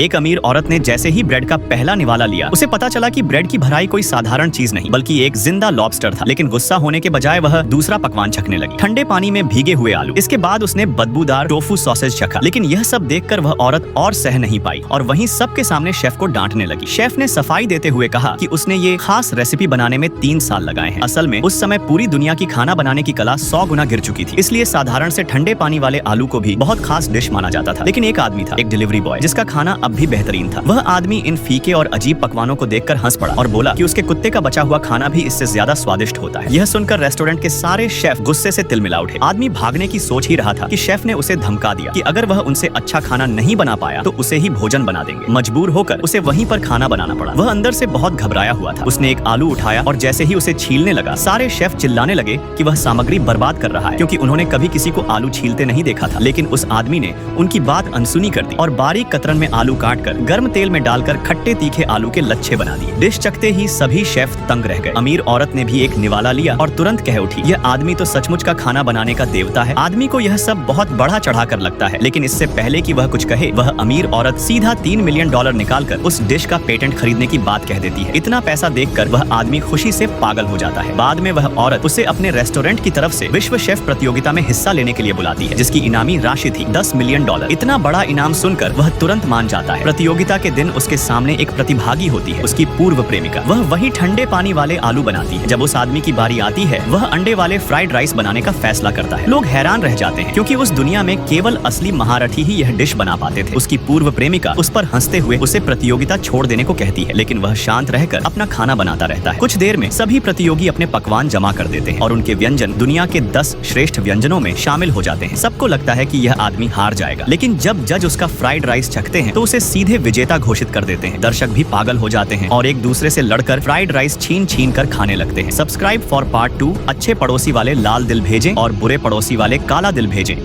एक अमीर औरत ने जैसे ही ब्रेड का पहला निवाला लिया, उसे पता चला कि ब्रेड की भराई कोई साधारण चीज नहीं बल्कि एक जिंदा लॉबस्टर था। लेकिन गुस्सा होने के बजाय वह दूसरा पकवान चखने लगी, ठंडे पानी में भीगे हुए आलू। इसके बाद उसने बदबूदार टोफू सॉसेज चखा। लेकिन यह सब देखकर वह औरत और सह नहीं पाई और वहीं सबके सामने शेफ को डांटने लगी। शेफ ने सफाई देते हुए कहा कि उसने ये खास रेसिपी बनाने में 3 साल लगाए हैं। असल में उस समय पूरी दुनिया की खाना बनाने की कला 100 गुना गिर चुकी थी, इसलिए साधारण से ठंडे पानी वाले आलू को भी बहुत खास डिश माना जाता था। लेकिन एक आदमी था, एक डिलीवरी बॉय, जिसका खाना अब भी बेहतरीन था। वह आदमी इन फीके और अजीब पकवानों को देखकर हंस पड़ा और बोला कि उसके कुत्ते का बचा हुआ खाना भी इससे ज्यादा स्वादिष्ट होता है। यह सुनकर रेस्टोरेंट के सारे शेफ गुस्से से तिलमिला उठे। आदमी भागने की सोच ही रहा था कि शेफ ने उसे धमका दिया कि अगर वह उनसे अच्छा खाना नहीं बना पाया तो उसे ही भोजन बना देंगे। मजबूर होकर उसे वहीं पर खाना बनाना पड़ा। वह अंदर से बहुत घबराया हुआ था। उसने एक आलू उठाया और जैसे ही उसे छीलने लगा, सारे शेफ चिल्लाने लगे कि वह सामग्री बर्बाद कर रहा है, क्योंकि उन्होंने कभी किसी को आलू छीलते नहीं देखा था। लेकिन उस आदमी ने उनकी बात अनसुनी कर दी और बारीक कतरन में आलू काटकर गर्म तेल में डालकर खट्टे तीखे आलू के लच्छे बना दिए। डिश चखते ही सभी शेफ तंग रह गए। अमीर औरत ने भी एक निवाला लिया और तुरंत कह उठी, यह आदमी तो सचमुच का खाना बनाने का देवता है। आदमी को यह सब बहुत बढ़ा चढ़ा कर लगता है, लेकिन इससे पहले कि वह कुछ कहे, वह अमीर औरत सीधा $3 मिलियन निकालकर उस डिश का पेटेंट खरीदने की बात कह देती है। इतना पैसा देखकर वह आदमी खुशी से पागल हो जाता है। बाद में वह औरत उसे अपने रेस्टोरेंट की तरफ से विश्व शेफ प्रतियोगिता में हिस्सा लेने के लिए बुलाती है, जिसकी इनामी राशि थी $10 मिलियन। इतना बड़ा इनाम सुनकर वह तुरंत मान जाता है। प्रतियोगिता के दिन उसके सामने एक प्रतिभागी होती है, उसकी पूर्व प्रेमिका। वह वही ठंडे पानी वाले आलू बनाती है। जब उस आदमी की बारी आती है, वह अंडे वाले फ्राइड राइस बनाने का फैसला करता है। लोग हैरान रह जाते हैं, क्योंकि उस दुनिया में केवल असली महारथी ही यह डिश बना पाते थे। उसकी पूर्व प्रेमिका उस पर हंसते हुए उसे प्रतियोगिता छोड़ देने को कहती है, लेकिन वह शांत रहकर अपना खाना बनाता रहता है। कुछ देर में सभी प्रतियोगी अपने पकवान जमा कर देते हैं और उनके व्यंजन दुनिया के 10 श्रेष्ठ व्यंजनों में शामिल हो जाते हैं। सबको लगता है कि यह आदमी हार जाएगा, लेकिन जब जज उसका फ्राइड राइस चखते हैं तो उसे सीधे विजेता घोषित कर देते हैं। दर्शक भी पागल हो जाते हैं और एक दूसरे से लड़कर फ्राइड राइस छीन छीन कर खाने लगते हैं। Subscribe for part 2। अच्छे पड़ोसी वाले लाल दिल भेजें और बुरे पड़ोसी वाले काला दिल भेजें।